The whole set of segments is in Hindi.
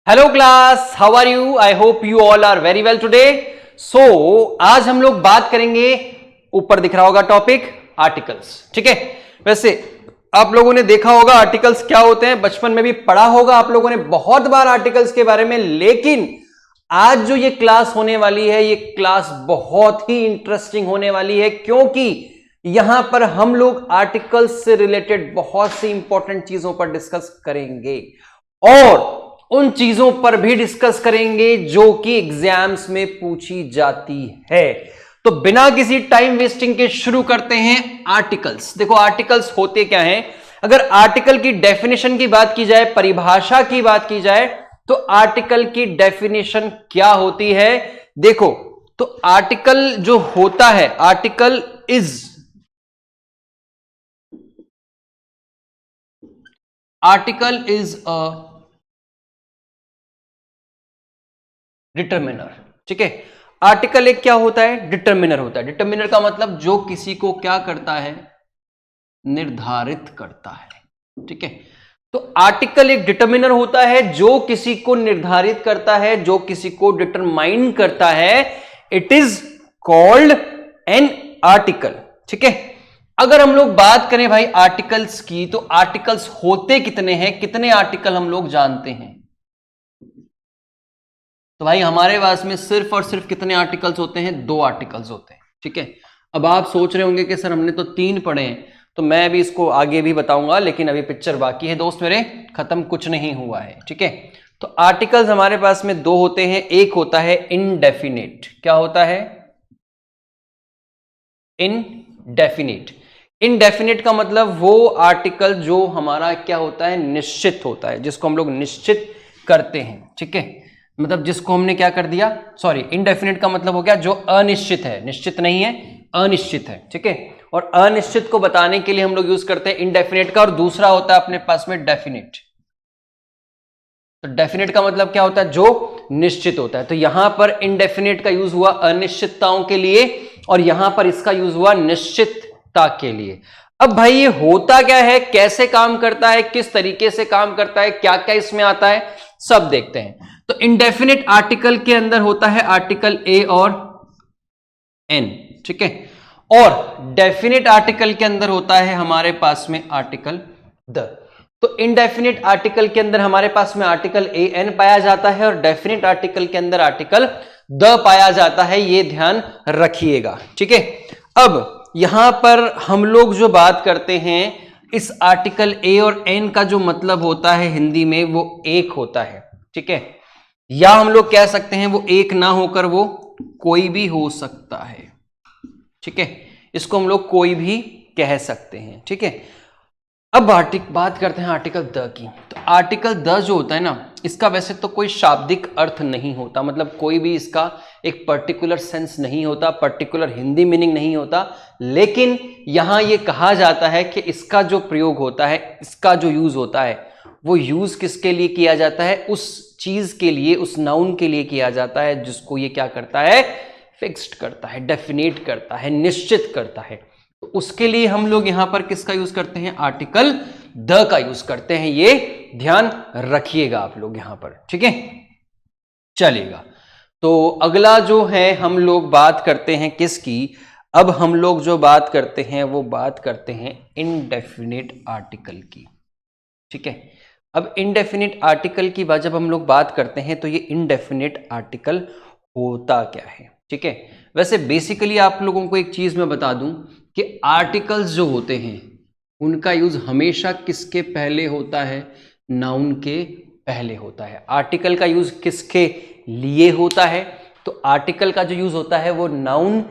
Hello class, how are you? I hope you all are very well today. So आज हम लोग बात करेंगे, ऊपर दिख रहा होगा टॉपिक, आर्टिकल्स। ठीक है, वैसे आप लोगों ने देखा होगा आर्टिकल्स क्या होते हैं, बचपन में भी पढ़ा होगा आप लोगों ने बहुत बार आर्टिकल्स के बारे में। लेकिन आज जो ये क्लास होने वाली है, ये क्लास बहुत ही इंटरेस्टिंग होने वाली है, क्योंकि यहां पर हम लोग आर्टिकल्स से रिलेटेड बहुत सी इंपॉर्टेंट चीजों पर डिस्कस करेंगे और उन चीजों पर भी डिस्कस करेंगे जो कि एग्जाम्स में पूछी जाती है। तो बिना किसी टाइम वेस्टिंग के शुरू करते हैं आर्टिकल्स। देखो आर्टिकल्स होते क्या हैं। अगर आर्टिकल की डेफिनेशन की बात की जाए, परिभाषा की बात की जाए, तो आर्टिकल की डेफिनेशन क्या होती है? देखो, तो आर्टिकल जो होता है, आर्टिकल इज अ डिटर्मिनर। ठीक है, आर्टिकल एक क्या होता है? डिटर्मिनर होता है। डिटर्मिनर का मतलब जो किसी को क्या करता है? निर्धारित करता है। ठीक है, तो आर्टिकल एक डिटर्मिनर होता है जो किसी को निर्धारित करता है, जो किसी को डिटरमाइन करता है। It is called an article. ठीक है, अगर हम लोग बात करें भाई आर्टिकल्स की, तो आर्टिकल्स होते कितने हैं? कितने आर्टिकल हम लोग जानते हैं? तो भाई हमारे पास में सिर्फ और सिर्फ कितने आर्टिकल्स होते हैं? 2 आर्टिकल्स होते हैं। ठीक है, अब आप सोच रहे होंगे कि सर हमने तो 3 पढ़े हैं, तो मैं अभी इसको आगे भी बताऊंगा, लेकिन अभी पिक्चर बाकी है दोस्त मेरे, खत्म कुछ नहीं हुआ है। ठीक है, तो आर्टिकल्स हमारे पास में 2 होते हैं। एक होता है इनडेफिनेट। क्या होता है? इनडेफिनेट। इनडेफिनेट का मतलब वो आर्टिकल जो हमारा क्या होता है? निश्चित होता है, जिसको हम लोग निश्चित करते हैं। ठीक है, मतलब जिसको हमने क्या कर दिया, सॉरी, इनडेफिनेट का मतलब हो गया जो अनिश्चित है, निश्चित नहीं है, अनिश्चित है। ठीक है, और अनिश्चित को बताने के लिए हम लोग यूज करते हैं इनडेफिनेट का। और दूसरा होता है अपने पास में डेफिनेट। तो डेफिनेट का मतलब क्या होता है? जो निश्चित होता है। तो यहां पर इनडेफिनेट का यूज हुआ अनिश्चितताओं के लिए और यहां पर इसका यूज हुआ निश्चितता के लिए। अब भाई ये होता क्या है, कैसे काम करता है, किस तरीके से काम करता है, क्या क्या इसमें आता है, सब देखते हैं। तो इंडेफिनिट आर्टिकल के अंदर होता है आर्टिकल ए और एन। ठीक है, और डेफिनेट आर्टिकल के अंदर होता है हमारे पास में आर्टिकल द। तो इनडेफिनिट आर्टिकल के अंदर हमारे पास में आर्टिकल ए एन पाया जाता है और डेफिनेट आर्टिकल के अंदर आर्टिकल द पाया जाता है। ये ध्यान रखिएगा। ठीक है, अब यहां पर हम लोग जो बात करते हैं, इस आर्टिकल ए और एन का जो मतलब होता है हिंदी में, वो एक होता है। ठीक है, या हम लोग कह सकते हैं वो एक ना होकर वो कोई भी हो सकता है। ठीक है, इसको हम लोग कोई भी कह सकते हैं। ठीक है, अब बात करते हैं आर्टिकल द की। तो आर्टिकल द जो होता है ना, इसका वैसे तो कोई शाब्दिक अर्थ नहीं होता, मतलब कोई भी इसका एक पर्टिकुलर सेंस नहीं होता, पर्टिकुलर हिंदी मीनिंग नहीं होता। लेकिन यहां यह कहा जाता है कि इसका जो प्रयोग होता है, इसका जो यूज होता है, वो यूज किसके लिए किया जाता है? उस चीज के लिए, उस नाउन के लिए किया जाता है जिसको ये क्या करता है? फिक्स्ड करता है, डेफिनेट करता है, निश्चित करता है। तो उसके लिए हम लोग यहां पर किसका यूज करते हैं? आर्टिकल द का यूज करते हैं। ये ध्यान रखिएगा आप लोग यहां पर। ठीक है, चलेगा। तो अगला जो है हम लोग बात करते हैं किसकी? अब हम लोग जो बात करते हैं वो बात करते हैं इनडेफिनेट आर्टिकल की। ठीक है, अब इनडेफिनेट आर्टिकल की बात जब हम लोग बात करते हैं, तो ये इनडेफिनेट आर्टिकल होता क्या है? ठीक है, वैसे बेसिकली आप लोगों को एक चीज मैं बता दूं कि आर्टिकल्स जो होते हैं उनका यूज हमेशा किसके पहले होता है? नाउन के पहले होता है। आर्टिकल का यूज किसके लिए होता है? तो आर्टिकल का जो यूज होता है वो नाउन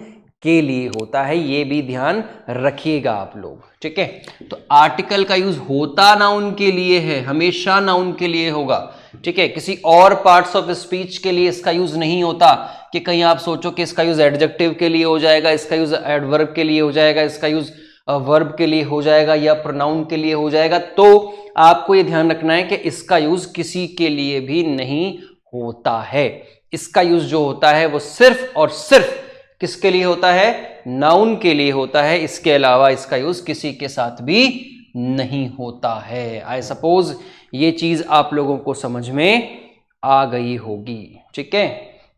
के लिए होता है। ये भी ध्यान रखिएगा आप लोग। ठीक है, तो आर्टिकल का यूज होता नाउन के लिए है, हमेशा नाउन के लिए होगा। ठीक है, किसी और पार्ट्स ऑफ स्पीच के लिए इसका यूज नहीं होता कि कहीं आप सोचो कि इसका यूज एडजेक्टिव के लिए हो जाएगा, इसका यूज एडवर्ब के लिए हो जाएगा, इसका यूज वर्ब के लिए हो जाएगा या प्रोनाउन के लिए हो जाएगा। तो आपको यह ध्यान रखना है कि इसका यूज किसी के लिए भी नहीं होता है। इसका यूज जो होता है वो सिर्फ और सिर्फ किसके लिए होता है? नाउन के लिए होता है। इसके अलावा इसका यूज किसी के साथ भी नहीं होता है। आई सपोज ये चीज आप लोगों को समझ में आ गई होगी। ठीक है,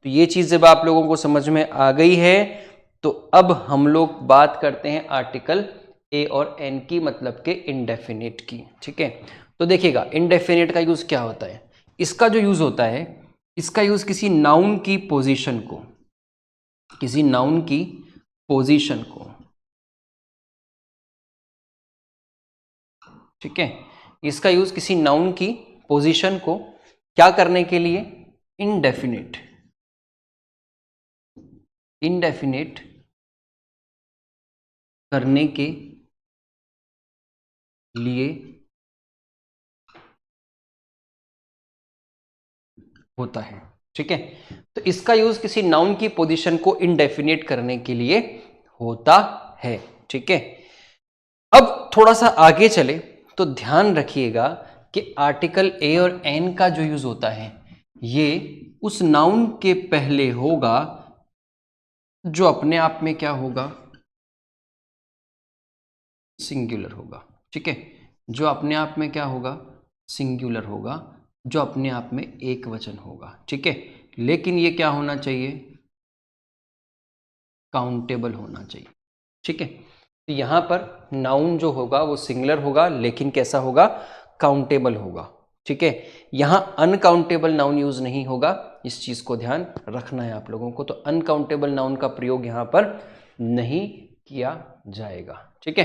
तो ये चीज जब आप लोगों को समझ में आ गई है तो अब हम लोग बात करते हैं आर्टिकल ए और एन की, मतलब के इंडेफिनिट की। ठीक है, तो देखिएगा इंडेफिनिट का यूज क्या होता है। इसका जो यूज होता है, इसका यूज किसी नाउन की पोजीशन को, किसी नाउन की पोजीशन को, ठीक है, इसका यूज किसी नाउन की पोजीशन को क्या करने के लिए, इंडेफिनिट, इंडेफिनिट करने के लिए होता है। ठीक है, तो इसका यूज किसी नाउन की पोजीशन को इंडेफिनिट करने के लिए होता है। ठीक है, अब थोड़ा सा आगे चले तो ध्यान रखिएगा कि आर्टिकल ए और एन का जो यूज होता है ये उस नाउन के पहले होगा जो अपने आप में क्या होगा, सिंगुलर होगा। ठीक है, जो अपने आप में क्या होगा, सिंगुलर होगा, जो अपने आप में एक वचन होगा। ठीक है, लेकिन ये क्या होना चाहिए, काउंटेबल होना चाहिए। ठीक है, तो यहां पर नाउन जो होगा वो सिंगुलर होगा, लेकिन कैसा होगा, काउंटेबल होगा। ठीक है, यहां अनकाउंटेबल नाउन यूज नहीं होगा, इस चीज को ध्यान रखना है आप लोगों को। तो अनकाउंटेबल नाउन का प्रयोग यहां पर नहीं किया जाएगा। ठीक है,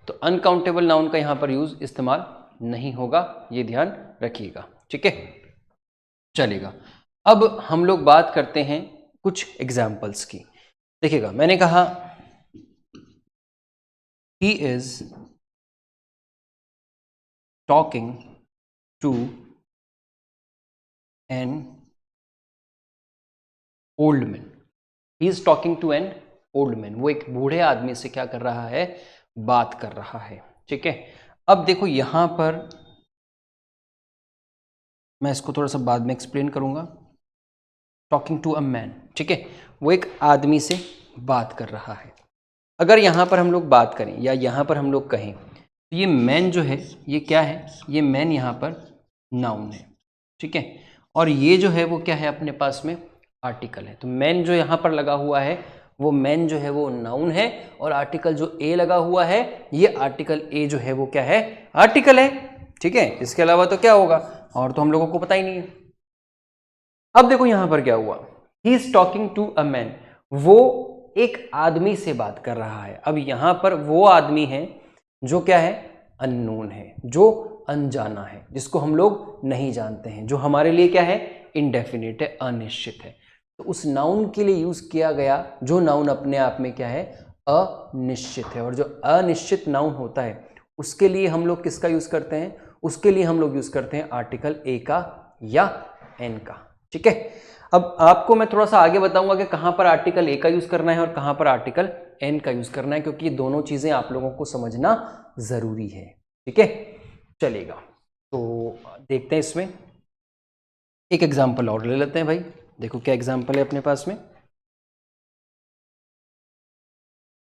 तो अनकाउंटेबल नाउन का यहां पर यूज इस्तेमाल नहीं होगा, ये ध्यान रखिएगा। ठीक है, चलेगा। अब हम लोग बात करते हैं कुछ एग्जाम्पल्स की। देखिएगा, मैंने कहा he is talking to an old man, he is talking to an old man, वो एक बूढ़े आदमी से क्या कर रहा है, बात कर रहा है। ठीक है, अब देखो यहां पर मैं इसको थोड़ा सा बाद में एक्सप्लेन करूंगा। टॉकिंग टू अ मैन, ठीक है, वो एक आदमी से बात कर रहा है। अगर यहां पर हम लोग बात करें या यहां पर हम लोग कहें तो ये मैन जो है ये क्या है, ये मैन यहां पर नाउन है। ठीक है, और ये जो है वो क्या है, अपने पास में आर्टिकल है। तो मैन जो यहां पर लगा हुआ है वो मैन जो है वो नाउन है, और आर्टिकल जो ए लगा हुआ है ये आर्टिकल ए जो है वो क्या है, आर्टिकल है। ठीक है, इसके अलावा तो क्या होगा, और तो हम लोगों को पता ही नहीं है। अब देखो यहां पर क्या हुआ, he is talking to a man, वो एक आदमी से बात कर रहा है। अब यहां पर वो आदमी है जो क्या है, अननोन है, जो अनजाना है, जिसको हम लोग नहीं जानते हैं, जो हमारे लिए क्या है, इनडेफिनिट है, अनिश्चित है। तो उस नाउन के लिए यूज किया गया जो नाउन अपने आप में क्या है, अनिश्चित है। और जो अनिश्चित नाउन होता है उसके लिए हम लोग किसका यूज करते हैं, उसके लिए हम लोग यूज करते हैं आर्टिकल ए का या एन का। ठीक है, अब आपको मैं थोड़ा सा आगे बताऊंगा कि कहां पर आर्टिकल ए का यूज करना है और कहां पर आर्टिकल एन का यूज करना है, क्योंकि ये दोनों चीजें आप लोगों को समझना जरूरी है। ठीक है, चलेगा, तो देखते हैं इसमें एक एग्जांपल और ले लेते हैं भाई। देखो क्या एग्जांपल है अपने पास में,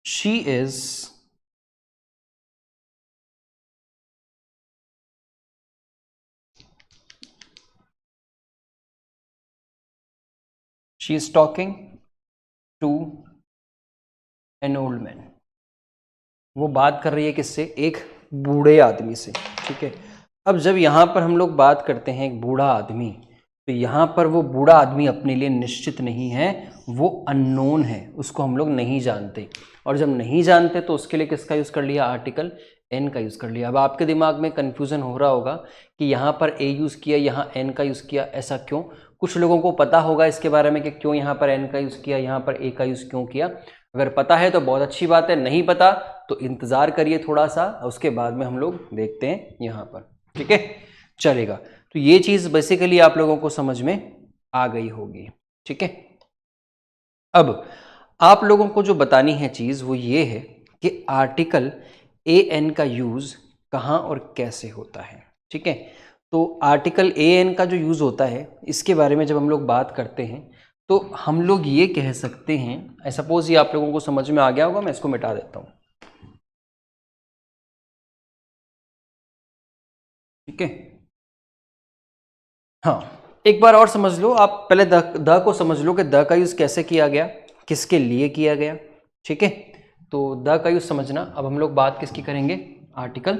she is talking to an old man, वो बात कर रही है किससे, एक बूढ़े आदमी से। ठीक है, अब जब यहां पर हम लोग बात करते हैं एक बूढ़ा आदमी, तो यहां पर वो बूढ़ा आदमी अपने लिए निश्चित नहीं है, वो अननोन है, उसको हम लोग नहीं जानते। और जब नहीं जानते तो उसके लिए किसका यूज कर लिया, आर्टिकल एन का यूज कर लिया। अब आपके दिमाग में कंफ्यूजन हो रहा होगा कि यहाँ पर ए यूज किया, यहाँ एन का यूज किया, ऐसा क्यों। कुछ लोगों को पता होगा इसके बारे में कि क्यों यहाँ पर एन का यूज किया, यहाँ पर ए का यूज क्यों किया। अगर पता है तो बहुत अच्छी बात है, नहीं पता तो इंतजार करिए थोड़ा सा, उसके बाद में हम लोग देखते हैं यहाँ पर। ठीक है, चलेगा, तो ये चीज बेसिकली आप लोगों को समझ में आ गई होगी। ठीक है, अब आप लोगों को जो बतानी है चीज वो ये है कि आर्टिकल ए एन का यूज कहाँ और कैसे होता है। ठीक है, तो आर्टिकल ए एन का जो यूज होता है इसके बारे में जब हम लोग बात करते हैं तो हम लोग ये कह सकते हैं, आई सपोज ये आप लोगों को समझ में आ गया होगा, मैं इसको मिटा देता हूं। ठीक है, हाँ, एक बार और समझ लो, आप पहले द को समझ लो कि द का यूज कैसे किया गया, किसके लिए किया गया, ठीक है। तो द का यूज समझना। अब हम लोग बात किसकी करेंगे, आर्टिकल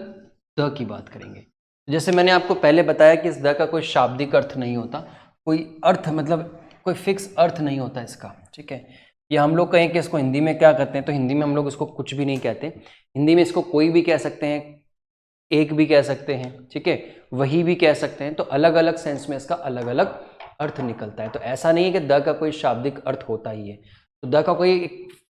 द की बात करेंगे। जैसे मैंने आपको पहले बताया कि इस द का कोई शाब्दिक अर्थ नहीं होता, कोई अर्थ मतलब कोई फिक्स अर्थ नहीं होता इसका, ठीक है। या हम लोग कहें कि इसको हिंदी में क्या कहते हैं, तो हिंदी में हम लोग इसको कुछ भी नहीं कहते। हिंदी में इसको कोई भी कह सकते हैं, एक भी कह सकते हैं, ठीक है, वही भी कह सकते हैं। तो अलग अलग सेंस में इसका अलग अलग अर्थ निकलता है। तो ऐसा नहीं है कि द का कोई शाब्दिक अर्थ होता ही है, तो द का कोई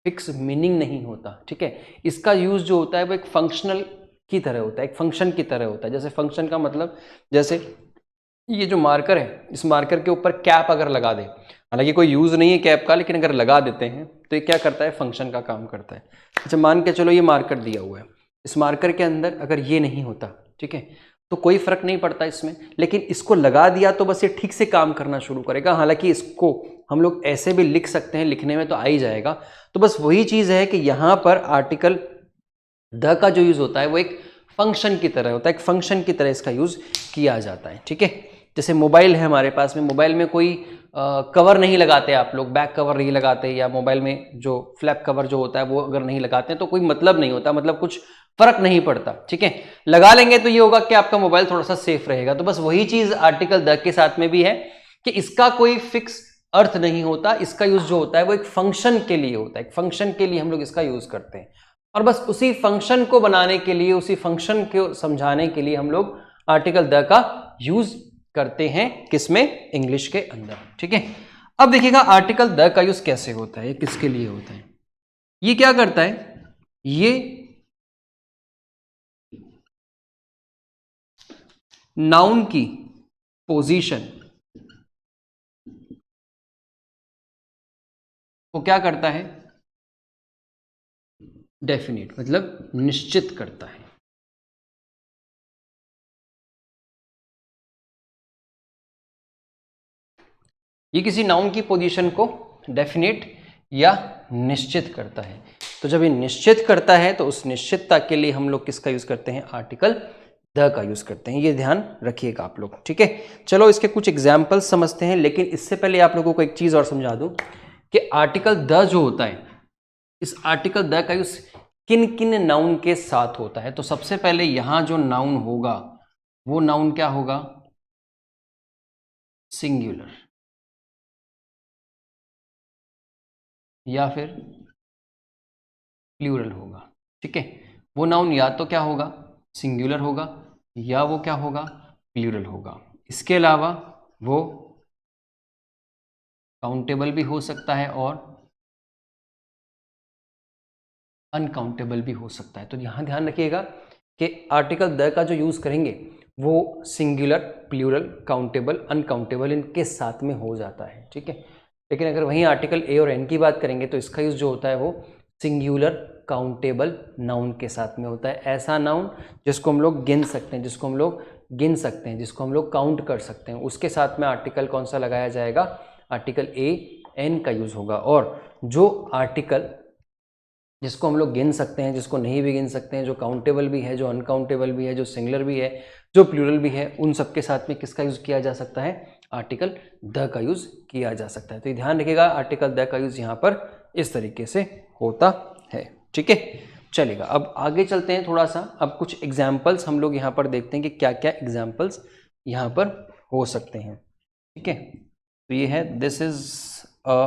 फिक्स मीनिंग नहीं होता, ठीक है। इसका यूज जो होता है वो एक फंक्शनल की तरह होता है, एक फंक्शन की तरह होता है। जैसे फंक्शन का मतलब, जैसे ये जो मार्कर है, इस मार्कर के ऊपर कैप अगर लगा दे, हालांकि कोई यूज नहीं है कैप का, लेकिन अगर लगा देते हैं तो ये क्या करता है, फंक्शन का काम करता है। अच्छा, मान के चलो ये मार्कर दिया हुआ है, इस मार्कर के अंदर अगर ये नहीं होता, ठीक है, तो कोई फर्क नहीं पड़ता इसमें, लेकिन इसको लगा दिया तो बस ये ठीक से काम करना शुरू करेगा। हालांकि इसको हम लोग ऐसे भी लिख सकते हैं, लिखने में तो आ ही जाएगा। तो बस वही चीज है कि यहां पर आर्टिकल द का जो यूज होता है वो एक फंक्शन की तरह होता है, एक फंक्शन की तरह इसका यूज किया जाता है, ठीक है। जैसे मोबाइल है हमारे पास में, मोबाइल में कोई कवर नहीं लगाते आप लोग, बैक कवर नहीं लगाते, या मोबाइल में जो फ्लैप कवर जो होता है वो अगर नहीं लगाते हैं तो कोई मतलब नहीं होता, मतलब कुछ फर्क नहीं पड़ता, ठीक है। लगा लेंगे तो ये होगा कि आपका मोबाइल थोड़ा सा सेफ रहेगा। तो बस वही चीज आर्टिकल द के साथ में भी है कि इसका कोई फिक्स अर्थ नहीं होता, इसका यूज जो होता है वो एक फंक्शन के लिए होता है, एक फंक्शन के लिए हम लोग इसका यूज करते हैं। और बस उसी फंक्शन को बनाने के लिए, उसी फंक्शन को समझाने के लिए हम लोग आर्टिकल द का यूज करते हैं, किसमें, इंग्लिश के अंदर, ठीक है। अब देखिएगा आर्टिकल द का यूज कैसे होता है, किसके लिए होता है। ये क्या करता है, ये नाउन की पोजीशन को क्या करता है, डेफिनेट मतलब निश्चित करता है। ये किसी नाउन की पोजीशन को डेफिनेट या निश्चित करता है। तो जब ये निश्चित करता है तो उस निश्चितता के लिए हम लोग किसका यूज करते हैं, आर्टिकल द का यूज करते हैं। ये ध्यान रखिएगा आप लोग, ठीक है। चलो इसके कुछ एग्जाम्पल्स समझते हैं, लेकिन इससे पहले आप लोगों को एक चीज और समझा दूं कि आर्टिकल द जो होता है, इस आर्टिकल द का यूज किन किन नाउन के साथ होता है। तो सबसे पहले यहां जो नाउन होगा वो नाउन क्या होगा, सिंगुलर, या फिर प्लूरल होगा, ठीक है। वो नाउन या तो क्या होगा, सिंगुलर होगा, या वो क्या होगा, प्लूरल होगा। इसके अलावा वो काउंटेबल भी हो सकता है और अनकाउंटेबल भी हो सकता है। तो यहां ध्यान रखिएगा कि आर्टिकल द का जो यूज करेंगे वो सिंगुलर, प्लूरल, काउंटेबल, अनकाउंटेबल इनके साथ में हो जाता है, ठीक है। लेकिन अगर वहीं आर्टिकल ए और एन की बात करेंगे तो इसका यूज जो होता है वो सिंगुलर, काउंटेबल नाउन के साथ में होता है। ऐसा नाउन जिसको हम लोग गिन सकते हैं, जिसको हम लोग गिन सकते हैं, जिसको हम लोग काउंट कर सकते हैं, उसके साथ में आर्टिकल कौन सा लगाया जाएगा, आर्टिकल ए एन का यूज होगा। और जो आर्टिकल जिसको हम लोग गिन सकते हैं, जिसको नहीं भी गिन सकते हैं, जो काउंटेबल भी है, जो अनकाउंटेबल भी है, जो सिंगुलर भी है, जो प्लूरल भी है, उन सब के साथ में किसका यूज किया जा सकता है, आर्टिकल द का यूज किया जा सकता है। तो ये ध्यान रखिएगा आर्टिकल द का यूज यहाँ पर इस तरीके से होता है, ठीक है। चलेगा, अब आगे चलते हैं थोड़ा सा। अब कुछ एग्जाम्पल्स हम लोग यहाँ पर देखते हैं कि क्या क्या एग्जाम्पल्स यहाँ पर हो सकते हैं, ठीक है। तो ये है, दिस इज अ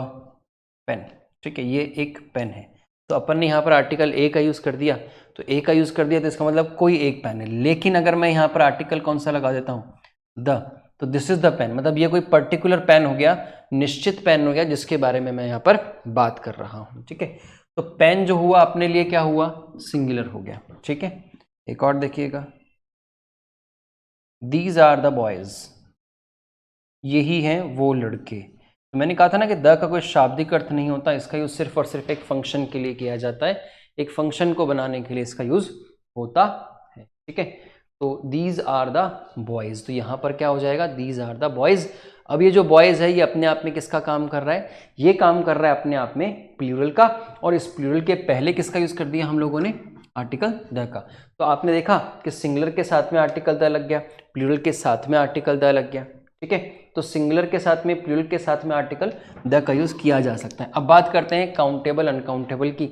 पेन, ठीक है, ये एक पेन है। तो अपन ने यहाँ पर आर्टिकल ए का यूज कर दिया, तो ए का यूज कर दिया तो इसका मतलब कोई एक पेन है। लेकिन अगर मैं यहाँ पर आर्टिकल कौन सा लगा देता हूँ, द, तो दिस इज द पेन, मतलब ये कोई पर्टिकुलर पेन हो गया, निश्चित पेन हो गया, जिसके बारे में मैं यहाँ पर बात कर रहा हूँ, ठीक है। तो पेन जो हुआ अपने लिए क्या हुआ, सिंगुलर हो गया, ठीक है। एक और देखिएगा, दीज आर द बॉयज, यही हैं वो लड़के। तो मैंने कहा था ना कि द का कोई शाब्दिक अर्थ नहीं होता, इसका यूज सिर्फ और सिर्फ एक फंक्शन के लिए किया जाता है, एक फंक्शन को बनाने के लिए इसका यूज होता है, ठीक है। तो दीज आर द बॉयज, तो यहां पर क्या हो जाएगा, दीज आर द बॉयज। अब ये जो बॉयज है ये अपने आप में किसका काम कर रहा है, ये काम कर रहा है अपने आप में प्लूरल का, और इस प्लूरल के पहले किसका यूज कर दिया हम लोगों ने, आर्टिकल द का। तो आपने देखा कि सिंगुलर के साथ में आर्टिकल द लग गया, प्लूरल के साथ में आर्टिकल द लग गया, ठीक है। तो सिंगुलर के साथ में, प्लूरल के साथ में आर्टिकल द का यूज किया जा सकता है। अब बात करते हैं काउंटेबल अनकाउंटेबल की।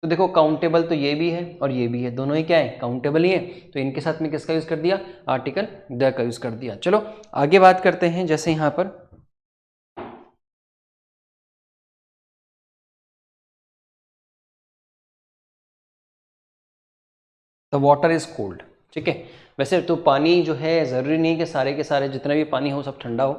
तो देखो काउंटेबल तो ये भी है और ये भी है, दोनों ही क्या है, काउंटेबल ही है। तो इनके साथ में किसका यूज कर दिया, आर्टिकल द का यूज कर दिया। चलो आगे बात करते हैं, जैसे यहां पर द वाटर इज कोल्ड, ठीक है। वैसे तो पानी जो है ज़रूरी नहीं कि सारे के सारे जितना भी पानी हो सब ठंडा हो,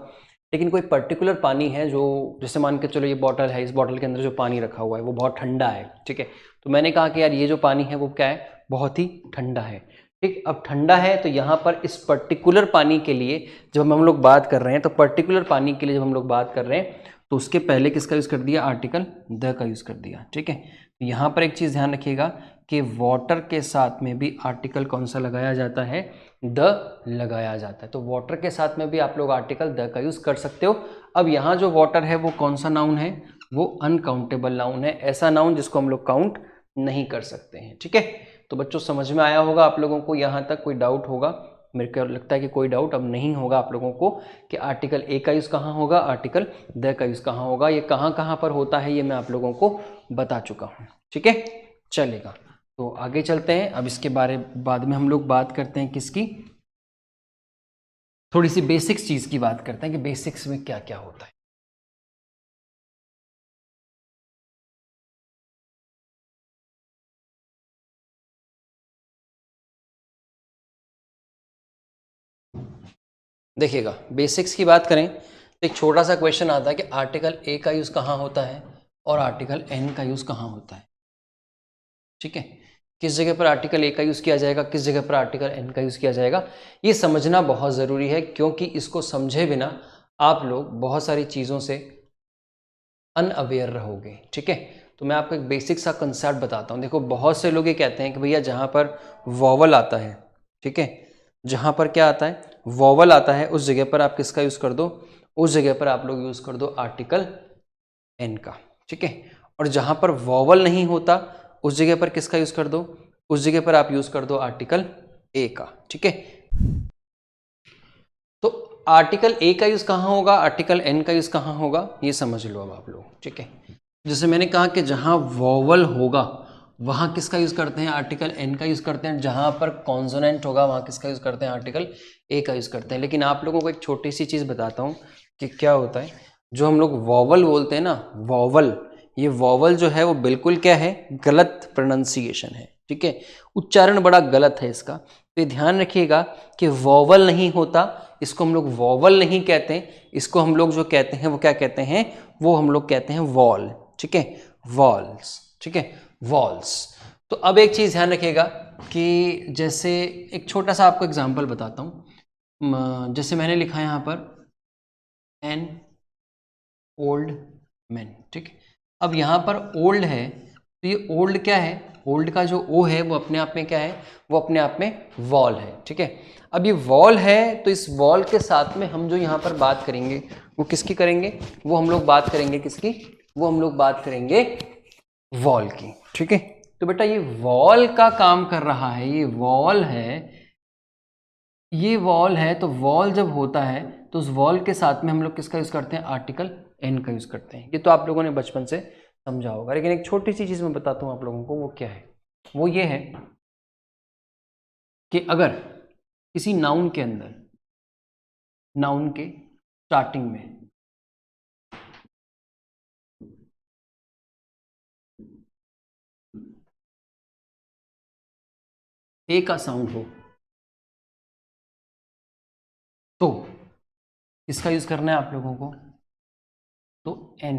लेकिन कोई पर्टिकुलर पानी है जो, जैसे मान के चलो ये बॉटल है, इस बॉटल के अंदर जो पानी रखा हुआ है वो बहुत ठंडा है, ठीक है। तो मैंने कहा कि यार ये जो पानी है वो क्या है, बहुत ही ठंडा है, ठीक। अब ठंडा है तो यहाँ पर इस पर्टिकुलर पानी के लिए जब हम लोग बात कर रहे हैं, तो पर्टिकुलर पानी के लिए जब हम लोग बात कर रहे हैं तो उसके पहले किसका यूज़ कर दिया, आर्टिकल द का यूज़ कर दिया, ठीक है। तो यहाँ पर एक चीज़ ध्यान रखिएगा कि वाटर के साथ में भी आर्टिकल कौन सा लगाया जाता है, द लगाया जाता है। तो वाटर के साथ में भी आप लोग आर्टिकल द का यूज़ कर सकते हो। अब यहाँ जो वाटर है वो कौन सा नाउन है, वो अनकाउंटेबल नाउन है, ऐसा नाउन जिसको हम लोग काउंट नहीं कर सकते हैं, ठीक है। तो बच्चों समझ में आया होगा आप लोगों को, यहाँ तक कोई डाउट होगा, मेरे को लगता है कि कोई डाउट अब नहीं होगा आप लोगों को कि आर्टिकल ए का यूज़ कहाँ होगा, आर्टिकल द का यूज़ कहाँ होगा, ये कहाँ कहाँ पर होता है ये मैं आप लोगों को बता चुका हूँ, ठीक है। चलेगा, तो आगे चलते हैं। अब इसके बारे बाद में हम लोग बात करते हैं किसकी, थोड़ी सी बेसिक्स चीज़ की बात करते हैं कि बेसिक्स में क्या क्या होता है। देखिएगा बेसिक्स की बात करें तो एक छोटा सा क्वेश्चन आता है कि आर्टिकल ए का यूज़ कहाँ होता है और आर्टिकल एन का यूज़ कहाँ होता है, ठीक है। किस जगह पर आर्टिकल ए का यूज़ किया जाएगा, किस जगह पर आर्टिकल एन का यूज़ किया जाएगा, ये समझना बहुत ज़रूरी है, क्योंकि इसको समझे बिना आप लोग बहुत सारी चीज़ों से अनअवेयर रहोगे, ठीक है। तो मैं आपको एक बेसिक सा कंसेप्ट बताता हूँ। देखो बहुत से लोग ये कहते हैं कि भैया जहाँ पर वॉवल आता है, ठीक है, जहाँ पर क्या आता है, वॉवल आता है, उस जगह पर आप किसका यूज़ कर दो, उस जगह पर आप लोग यूज़ कर दो आर्टिकल एन का, ठीक है। और जहाँ पर वॉवल नहीं होता उस जगह पर किसका यूज़ कर दो, उस जगह पर आप यूज़ कर दो आर्टिकल ए का, ठीक है। तो आर्टिकल ए का यूज़ कहाँ होगा, आर्टिकल एन का यूज़ कहाँ होगा, ये समझ लो अब आप लोग, ठीक है। जैसे मैंने कहा कि जहाँ वॉवल होगा वहाँ किसका यूज़ करते हैं, आर्टिकल एन का यूज़ करते हैं, जहाँ पर कॉन्सोनेंट होगा वहाँ किसका यूज़ करते हैं, आर्टिकल ए का यूज़ करते हैं। लेकिन आप लोगों को एक छोटी सी चीज़ बताता हूँ कि क्या होता है, जो हम लोग वॉवल बोलते हैं ना, वॉवल, ये वॉवल जो है वो बिल्कुल क्या है, गलत प्रोनाउंसिएशन है, ठीक है, उच्चारण बड़ा गलत है इसका। तो ध्यान रखिएगा कि वॉवल नहीं होता, इसको हम लोग वॉवल नहीं कहते हैं, इसको हम लोग जो कहते हैं वो क्या कहते हैं, वो हम लोग कहते हैं वॉल, ठीक है, वॉल्स, ठीक है, वॉल्स। तो अब एक चीज़ ध्यान रखिएगा कि जैसे एक छोटा सा आपको एग्जांपल बताता हूँ। जैसे मैंने लिखा है यहाँ पर एन ओल्ड मैन, ठीक है। अब यहाँ पर ओल्ड है तो ये ओल्ड क्या है, ओल्ड का जो ओ है वो अपने आप में क्या है, वो अपने आप में वॉल है, ठीक है। अब ये वॉल है तो इस वॉल के साथ में हम जो यहाँ पर बात करेंगे वो किसकी करेंगे, वो हम लोग बात करेंगे किसकी, वो हम लोग बात करेंगे वॉल की, ठीक है। तो बेटा ये वॉल का काम कर रहा है, ये वॉल है, ये वॉल है, तो वॉल जब होता है तो उस वॉल के साथ में हम लोग किसका यूज़ करते हैं, आर्टिकल एन का यूज़ करते हैं। ये तो आप लोगों ने बचपन से समझा होगा, लेकिन एक छोटी सी चीज़ मैं बताता हूँ आप लोगों को, वो क्या है, वो ये है कि अगर किसी नाउन के अंदर, नाउन के स्टार्टिंग में ए का साउंड हो तो किसका यूज़ करना है आप लोगों को, तो एन।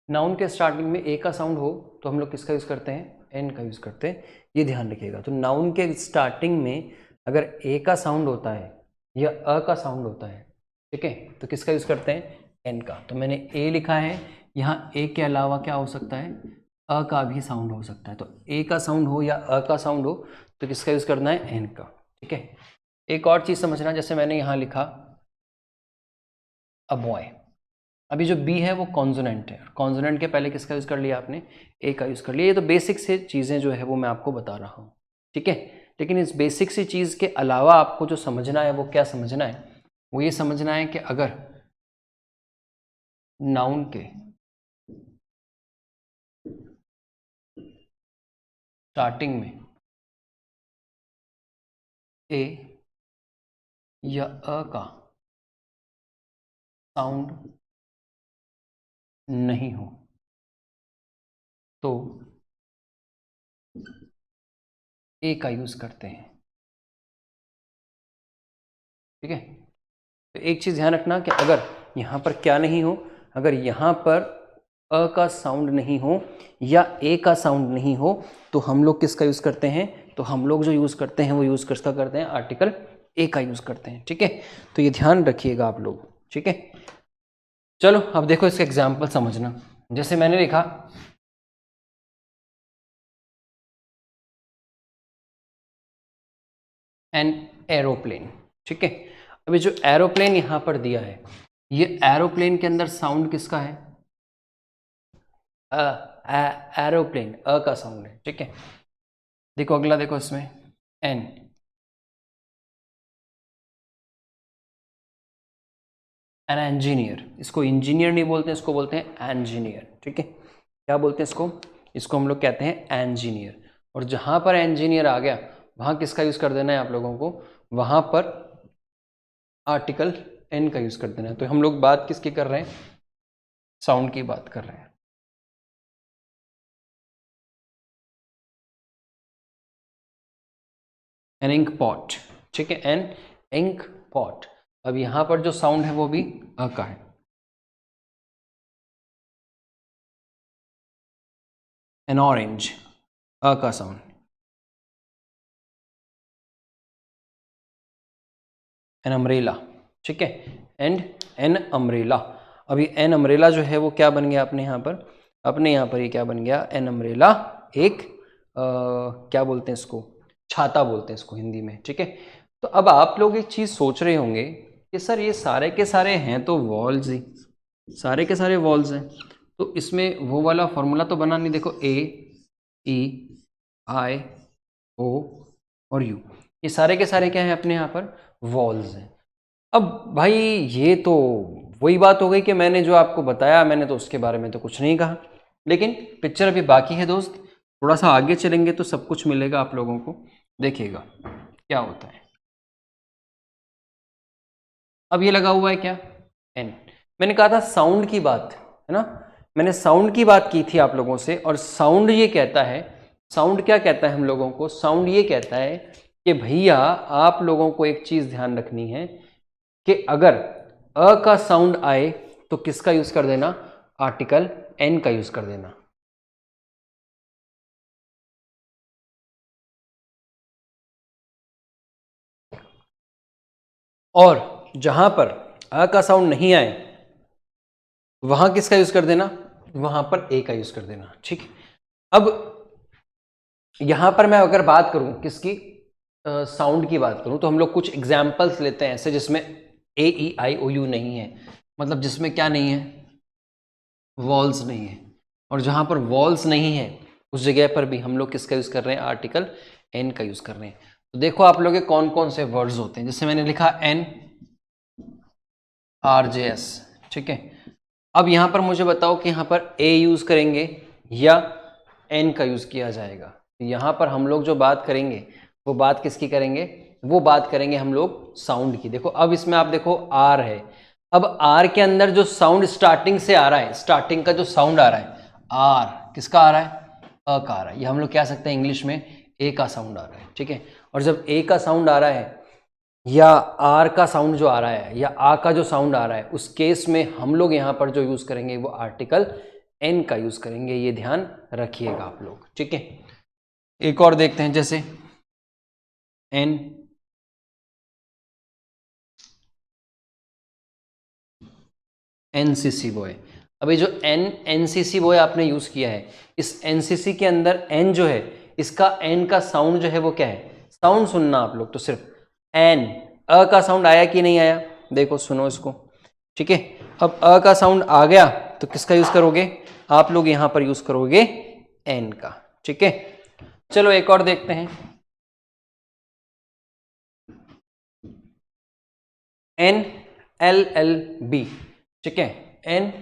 नाउन के स्टार्टिंग में ए का साउंड हो तो हम लोग किसका यूज़ करते हैं, एन का यूज़ करते हैं, ये ध्यान रखिएगा। तो नाउन के स्टार्टिंग में अगर ए का साउंड होता है या अ का साउंड होता है, ठीक है, तो किसका यूज़ करते हैं, एन का। तो मैंने ए लिखा है, यहाँ ए के अलावा क्या हो सकता है, अ का भी साउंड हो सकता है। तो ए का साउंड हो या अ का साउंड हो तो किसका यूज़ करना है, एन का, ठीक है। एक और चीज़ समझना, जैसे मैंने यहाँ लिखा अ बॉय, अभी जो बी है वो कॉन्सोनेंट है, कॉन्सोनेंट के पहले किसका यूज कर लिया आपने, ए का यूज कर लिया। ये तो बेसिक से चीजें जो है वो मैं आपको बता रहा हूँ, ठीक है। लेकिन इस बेसिक सी चीज के अलावा आपको जो समझना है वो क्या समझना है, वो ये समझना है कि अगर नाउन के स्टार्टिंग में ए या अ का साउंड नहीं हो तो ए का यूज करते हैं, ठीक है। तो एक चीज ध्यान रखना कि अगर यहां पर क्या नहीं हो, अगर यहां पर अ का साउंड नहीं हो या ए का साउंड नहीं हो तो हम लोग किसका यूज करते हैं, तो हम लोग जो यूज करते हैं वो यूज किसका करते हैं, आर्टिकल ए का यूज करते हैं, ठीक है। तो ये ध्यान रखिएगा आप लोग, ठीक है। चलो अब देखो इसका एग्जाम्पल समझना। जैसे मैंने लिखा एन एरोप्लेन, ठीक है। अभी जो एरोप्लेन यहां पर दिया है, ये एरोप्लेन के अंदर साउंड किसका है, एरोप्लेन अ का साउंड है, ठीक है। देखो अगला देखो इसमें एन एन इंजीनियर, इसको इंजीनियर नहीं बोलते हैं, इसको बोलते हैं इंजीनियर, ठीक है। क्या बोलते हैं इसको, इसको हम लोग कहते हैं इंजीनियर। और जहां पर इंजीनियर आ गया वहां किसका यूज कर देना है आप लोगों को, वहां पर आर्टिकल एन का यूज कर देना है। तो हम लोग बात किसकी कर रहे हैं, साउंड की बात कर रहे हैं। एन इंक पॉट, ठीक है, एन इंक पॉट। अब यहां पर जो साउंड है वो भी अ का है। एन ऑरेंज अ का साउंड। एन अम्ब्रेला, ठीक है, एंड एन अम्ब्रेला। अभी एन अम्ब्रेला जो है वो क्या बन गया अपने यहाँ पर, अपने यहाँ पर ये क्या बन गया, एन अम्ब्रेला एक क्या बोलते हैं इसको, छाता बोलते हैं इसको हिंदी में, ठीक है। तो अब आप लोग एक चीज सोच रहे होंगे कि सर ये सारे के सारे हैं तो वॉल्स ही, सारे के सारे वॉल्स हैं, तो इसमें वो वाला फॉर्मूला तो बना नहीं। देखो ए ई आई ओ और यू, ये सारे के सारे क्या हैं अपने यहाँ पर, वॉल्स हैं। अब भाई ये तो वही बात हो गई कि मैंने जो आपको बताया मैंने तो उसके बारे में तो कुछ नहीं कहा, लेकिन पिक्चर अभी बाकी है दोस्त, थोड़ा सा आगे चलेंगे तो सब कुछ मिलेगा आप लोगों को, देखिएगा क्या होता है। अब ये लगा हुआ है क्या, एन। मैंने कहा था साउंड की बात है ना, मैंने साउंड की बात की थी आप लोगों से, और साउंड ये कहता है, साउंड क्या कहता है हम लोगों को, साउंड ये कहता है कि भैया आप लोगों को एक चीज ध्यान रखनी है कि अगर अ का साउंड आए तो किसका यूज कर देना, आर्टिकल एन का यूज कर देना। और जहां पर अ का साउंड नहीं आए वहां किसका यूज कर देना, वहां पर ए का यूज कर देना, ठीक है। अब यहां पर मैं अगर बात करूं किसकी, साउंड की बात करूं, तो हम लोग कुछ एग्जाम्पल्स लेते हैं ऐसे जिसमें ए ई आई ओ यू नहीं है, मतलब जिसमें क्या नहीं है, वॉल्स नहीं है। और जहां पर वॉल्स नहीं है उस जगह पर भी हम लोग किसका यूज कर रहे हैं, आर्टिकल एन का यूज कर रहे हैं। तो देखो आप लोग के कौन कौन से वर्ड्स होते हैं, जैसे मैंने लिखा एन आर जे एस, ठीक है। अब यहां पर मुझे बताओ कि यहां पर ए यूज करेंगे या एन का यूज किया जाएगा। यहां पर हम लोग जो बात करेंगे वो बात किसकी करेंगे, वो बात करेंगे हम लोग साउंड की। देखो अब इसमें आप देखो आर है, अब आर के अंदर जो साउंड स्टार्टिंग से आ रहा है, स्टार्टिंग का जो साउंड आ रहा है आर किसका आ रहा है, अ का आ रहा है। ये हम लोग कह सकते हैं इंग्लिश में ए का साउंड आ रहा है, ठीक है। और जब ए का साउंड आ रहा है या आर का साउंड जो आ रहा है या आ का जो साउंड आ रहा है, उस केस में हम लोग यहां पर जो यूज करेंगे वो आर्टिकल एन का यूज करेंगे, ये ध्यान रखिएगा आप लोग, ठीक है। एक और देखते हैं, जैसे एन एनसीसी बॉय। अभी जो एन एनसीसी बॉय आपने यूज किया है, इस एनसीसी के अंदर एन जो है, इसका एन का साउंड जो है वो क्या है, साउंड सुनना आप लोग, तो सिर्फ एन, अ का साउंड आया कि नहीं आया, देखो सुनो इसको, ठीक है। अब अ का साउंड आ गया तो किसका यूज करोगे आप लोग, यहां पर यूज करोगे एन का। ठीक है, चलो एक और देखते हैं, एन एल एल बी। ठीक है, एन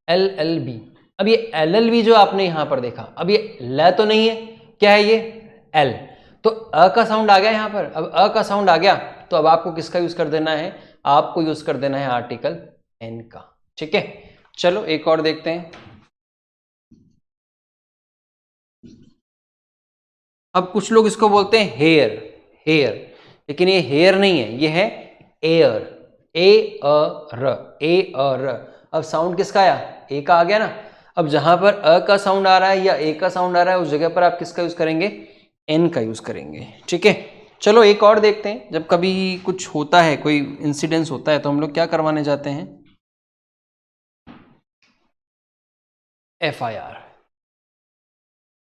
एल एल बी। अब ये एल एल बी जो आपने यहां पर देखा, अब ये ल तो नहीं है, क्या है ये एल, तो अ का साउंड आ गया यहां पर। अब अ का साउंड आ गया तो अब आपको किसका यूज कर देना है, आपको यूज कर देना है आर्टिकल एन का। ठीक है, चलो एक और देखते हैं। अब कुछ लोग इसको बोलते हैं हेयर, हेयर, लेकिन ये हेयर नहीं है, ये है एयर, ए अ र, ए अ र। अब साउंड किसका आया, ए का आ गया ना। अब जहां पर अ का साउंड आ रहा है या ए का साउंड आ रहा है उस जगह पर आप किसका यूज करेंगे, एन का यूज करेंगे। ठीक है, चलो एक और देखते हैं। जब कभी कुछ होता है, कोई इंसिडेंस होता है, तो हम लोग क्या करवाने जाते हैं, एफ आई आर।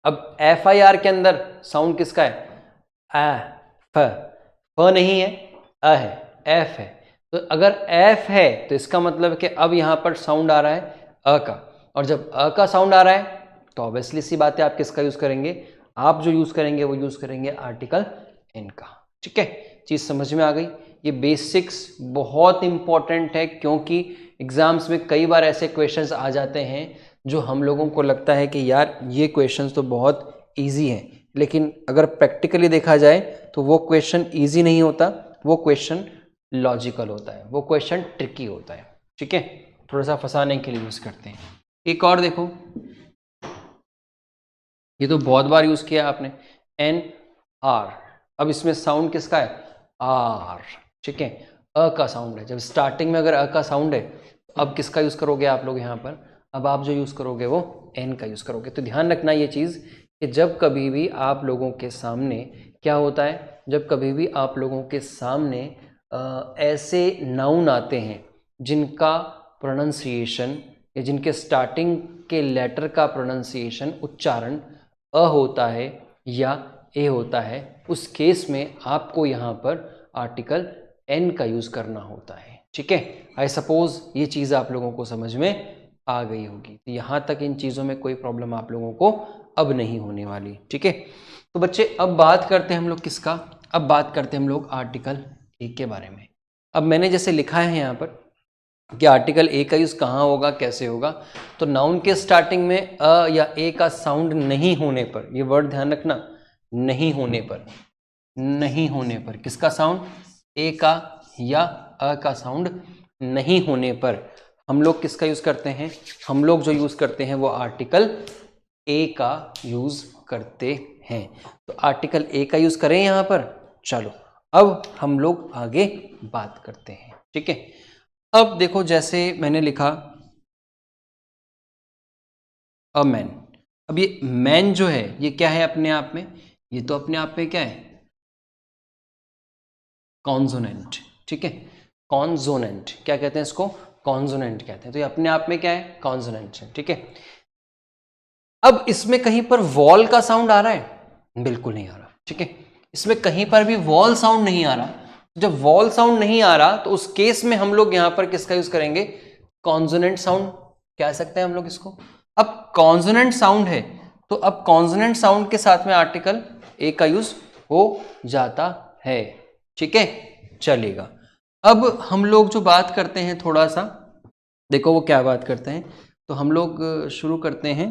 अब एफ आई आर के अंदर साउंड किसका है, आ, फ नहीं है, अ है, एफ है। तो अगर एफ है तो इसका मतलब है कि अब यहां पर साउंड आ रहा है अ का, और जब अ का साउंड आ रहा है तो ऑब्वियसली सी बात है आप किसका यूज करेंगे, आप जो यूज करेंगे वो यूज करेंगे आर्टिकल एन का। ठीक है, चीज समझ में आ गई। ये बेसिक्स बहुत इंपॉर्टेंट है, क्योंकि एग्जाम्स में कई बार ऐसे क्वेश्चंस आ जाते हैं जो हम लोगों को लगता है कि यार ये क्वेश्चंस तो बहुत ईजी है, लेकिन अगर प्रैक्टिकली देखा जाए तो वो क्वेश्चन ईजी नहीं होता, वो क्वेश्चन लॉजिकल होता है, वो क्वेश्चन ट्रिकी होता है। ठीक है, थोड़ा सा फंसाने के लिए यूज करते हैं। एक और देखो, ये तो बहुत बार यूज किया आपने, एन आर। अब इसमें साउंड किसका है, आर। ठीक है, अ का साउंड है, जब स्टार्टिंग में अगर अ का साउंड है तो अब किसका यूज करोगे आप लोग यहाँ पर, अब आप जो यूज करोगे वो एन का यूज करोगे। तो ध्यान रखना ये चीज कि जब कभी भी आप लोगों के सामने क्या होता है, जब कभी भी आप लोगों के सामने ऐसे नाउन आते हैं जिनका प्रोनाउंसिएशन या जिनके स्टार्टिंग के लेटर का प्रोनाउंसिएशन, उच्चारण अ होता है या ए होता है, उस केस में आपको यहाँ पर आर्टिकल एन का यूज करना होता है। ठीक है, आई सपोज ये चीज आप लोगों को समझ में आ गई होगी। तो यहाँ तक इन चीजों में कोई प्रॉब्लम आप लोगों को अब नहीं होने वाली। ठीक है, तो बच्चे अब बात करते हैं हम लोग किसका, अब बात करते हैं हम लोग आर्टिकल ए के बारे में। अब मैंने जैसे लिखा है यहाँ पर कि आर्टिकल ए का यूज कहाँ होगा, कैसे होगा, तो नाउन के स्टार्टिंग में अ या ए का साउंड नहीं होने पर, ये वर्ड ध्यान रखना, नहीं होने पर, नहीं होने पर, किसका साउंड, ए का या अ का साउंड नहीं होने पर हम लोग किसका यूज करते हैं, हम लोग जो यूज करते हैं वो आर्टिकल ए का यूज करते हैं। तो आर्टिकल ए का यूज करें यहां पर। चलो अब हम लोग आगे बात करते हैं। ठीक है, अब देखो जैसे मैंने लिखा अ मैन। अब ये मैन जो है ये क्या है अपने आप में, ये तो अपने आप में क्या है, कॉन्सोनेंट। ठीक है, कॉन्सोनेंट क्या कहते हैं इसको, कॉन्सोनेंट कहते हैं। तो ये अपने आप में क्या है, कॉन्सोनेंट है। ठीक है, अब इसमें कहीं पर वॉल का साउंड आ रहा है, बिल्कुल नहीं आ रहा। ठीक है, इसमें कहीं पर भी वॉल साउंड नहीं आ रहा। जब वॉल साउंड नहीं आ रहा तो उस केस में हम लोग यहां पर किसका यूज करेंगे, कॉन्सोनेंट साउंड कह सकते हैं हम लोग इसको। अब कॉन्सोनेंट साउंड है तो अब कॉन्सोनेंट साउंड के साथ में आर्टिकल ए का यूज हो जाता है। ठीक है, चलेगा। अब हम लोग जो बात करते हैं थोड़ा सा, देखो वो क्या बात करते हैं, तो हम लोग शुरू करते हैं।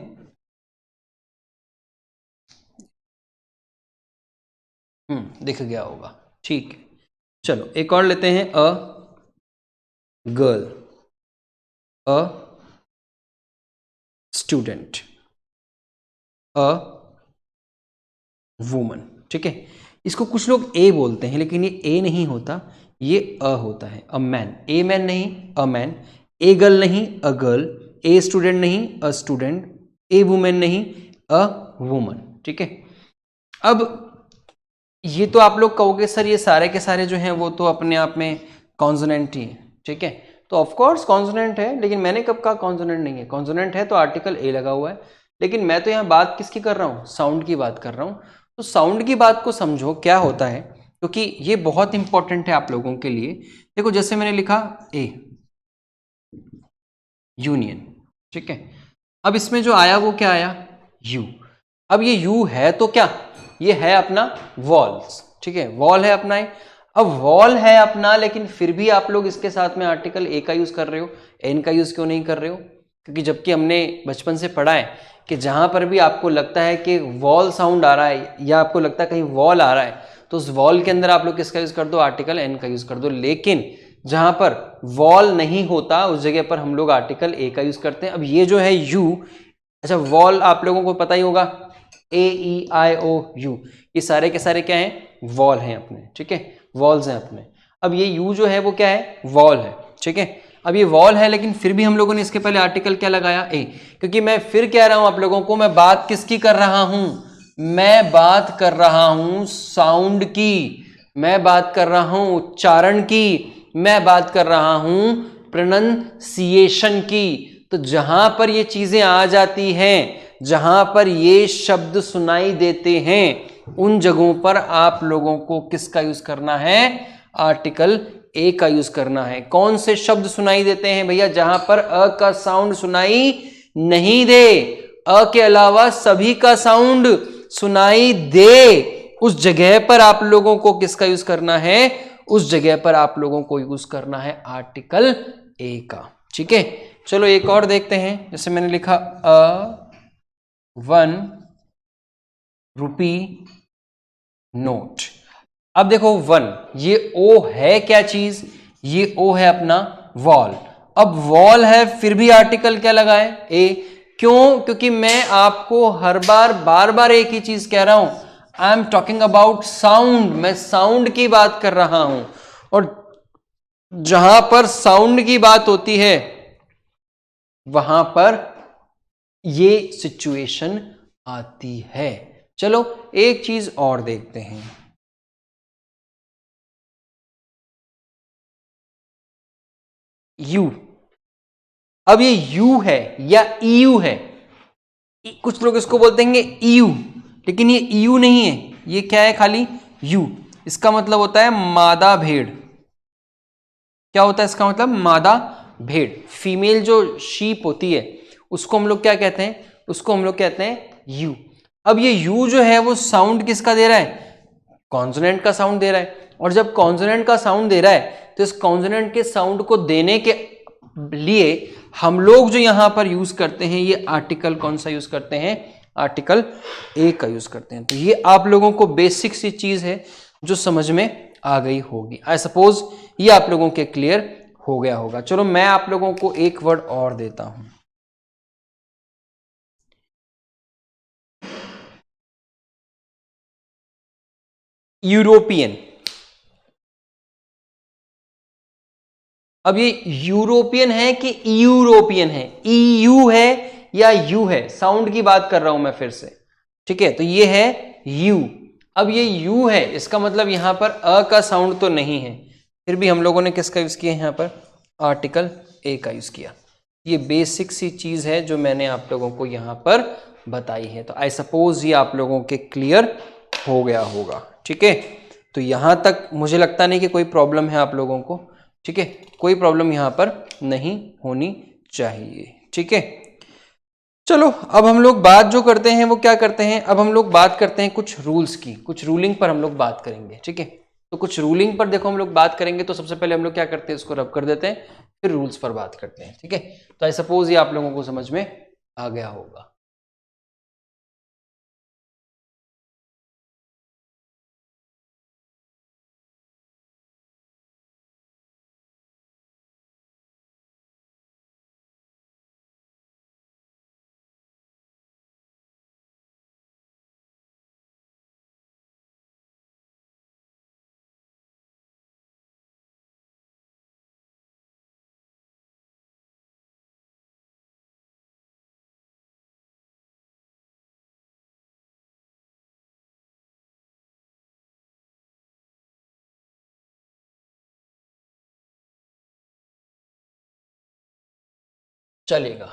दिख गया होगा, ठीक है। चलो एक और लेते हैं, a girl, a student, a woman. ठीक है, इसको कुछ लोग ए बोलते हैं लेकिन ये ए नहीं होता, ये अ होता है। अ मैन, ए मैन नहीं, अ मैन। ए गर्ल नहीं, अ गर्ल। ए स्टूडेंट नहीं, अ स्टूडेंट। ए वुमेन नहीं, अ वुमन। ठीक है, अब ये तो आप लोग कहोगे सर ये सारे के सारे जो हैं वो तो अपने आप में कॉन्सोनेंट ही है। ठीक है, तो ऑफ कोर्स कॉन्सोनेंट है, लेकिन मैंने कब कहा कॉन्सोनेंट नहीं है। कॉन्सोनेंट है तो आर्टिकल ए लगा हुआ है, लेकिन मैं तो यहाँ बात किसकी कर रहा हूँ, साउंड की बात कर रहा हूँ। तो साउंड की बात को समझो क्या होता है, क्योंकि ये बहुत इंपॉर्टेंट है आप लोगों के लिए। देखो जैसे मैंने लिखा ए, यूनियन, ठीक है। अब इसमें जो आया वो क्या आया, यू। अब ये यू है तो क्या, ये है अपना वॉल्स, ठीक है, वॉल है अपना है। अब वॉल है अपना, लेकिन फिर भी आप लोग इसके साथ में आर्टिकल ए का यूज कर रहे हो, एन का यूज क्यों नहीं कर रहे हो? क्योंकि जबकि हमने बचपन से पढ़ा है कि जहां पर भी आपको लगता है कि वॉल साउंड आ रहा है या आपको लगता है कहीं वॉल आ रहा है, तो उस वॉल के अंदर आप लोग किसका यूज कर दो, आर्टिकल एन का यूज कर दो। लेकिन जहां पर वॉल नहीं होता उस जगह पर हम लोग आर्टिकल ए का यूज करते हैं। अब ये जो है यू, अच्छा वॉल आप लोगों को पता ही होगा, AEIOU, ये सारे के सारे क्या हैं, वॉल हैं अपने, ठीक है, वॉल्स हैं अपने। अब ये यू जो है वो क्या है, वॉल है, ठीक है। अब ये वॉल है, लेकिन फिर भी हम लोगों ने इसके पहले आर्टिकल क्या लगाया, ए, क्योंकि मैं फिर कह रहा हूं आप लोगों को, मैं बात किसकी कर रहा हूं, मैं बात कर रहा हूं साउंड की, मैं बात कर रहा हूं उच्चारण की, मैं बात कर रहा हूं प्रोनंसिएशन की। तो जहां पर ये चीजें आ जाती हैं, जहां पर ये शब्द सुनाई देते हैं, उन जगहों पर आप लोगों को किसका यूज करना है, आर्टिकल ए का यूज करना है। कौन से शब्द सुनाई देते हैं भैया, जहां पर अ का साउंड सुनाई नहीं दे, अ के अलावा सभी का साउंड सुनाई दे, उस जगह पर आप लोगों को किसका यूज करना है, उस जगह पर आप लोगों को यूज करना है आर्टिकल ए का, ठीक है। चलो एक और देखते हैं, जैसे मैंने लिखा ₹1 नोट। अब देखो 1, ये ओ है क्या चीज, ये ओ है अपना वॉल। अब वॉल है फिर भी आर्टिकल क्या लगाए, ए, क्यों, क्योंकि मैं आपको हर बार बार एक ही चीज कह रहा हूं, I am talking about sound, मैं साउंड की बात कर रहा हूं। और जहां पर साउंड की बात होती है वहां पर ये सिचुएशन आती है। चलो एक चीज और देखते हैं, यू। अब ये यू है या ईयू है, कुछ लोग इसको बोलते हैं ईयू, लेकिन ये ईयू नहीं है, ये क्या है, खाली यू। इसका मतलब होता है मादा भेड़। क्या होता है इसका मतलब, मादा भेड़, फीमेल जो शीप होती है उसको हम लोग क्या कहते हैं, उसको हम लोग कहते हैं यू। अब ये यू जो है वो साउंड किसका दे रहा है, कॉन्सोनेंट का साउंड दे रहा है। और जब कॉन्सोनेंट का साउंड दे रहा है तो इस कॉन्सोनेंट के साउंड को देने के लिए हम लोग जो यहां पर यूज करते हैं, ये आर्टिकल कौन सा यूज करते हैं, आर्टिकल ए का यूज करते हैं। तो ये आप लोगों को बेसिक सी चीज है जो समझ में आ गई होगी। आई सपोज ये आप लोगों के क्लियर हो गया होगा। चलो मैं आप लोगों को एक वर्ड और देता हूं, यूरोपियन। अब ये यूरोपियन है कि यूरोपियन है, ईयू है या यू है, साउंड की बात कर रहा हूं मैं फिर से, ठीक है। तो ये है यू। अब ये यू है, इसका मतलब यहां पर अ का साउंड तो नहीं है, फिर भी हम लोगों ने किसका यूज किया यहां पर, आर्टिकल ए का यूज किया। ये बेसिक सी चीज है जो मैंने आप लोगों को यहां पर बताई है। तो आई सपोज ये आप लोगों के क्लियर हो गया होगा, ठीक है। तो यहां तक मुझे लगता नहीं कि कोई प्रॉब्लम है आप लोगों को, ठीक है, कोई प्रॉब्लम यहां पर नहीं होनी चाहिए, ठीक है। चलो अब हम लोग बात जो करते हैं वो क्या करते हैं, अब हम लोग बात करते हैं कुछ रूल्स की, कुछ रूलिंग पर हम लोग बात करेंगे, ठीक है। तो कुछ रूलिंग पर देखो हम लोग बात करेंगे, तो सबसे पहले हम लोग क्या करते हैं, इसको रब कर देते हैं, फिर रूल्स पर बात करते हैं, ठीक है। तो आई सपोज ये आप लोगों को समझ में आ गया होगा। चलेगा,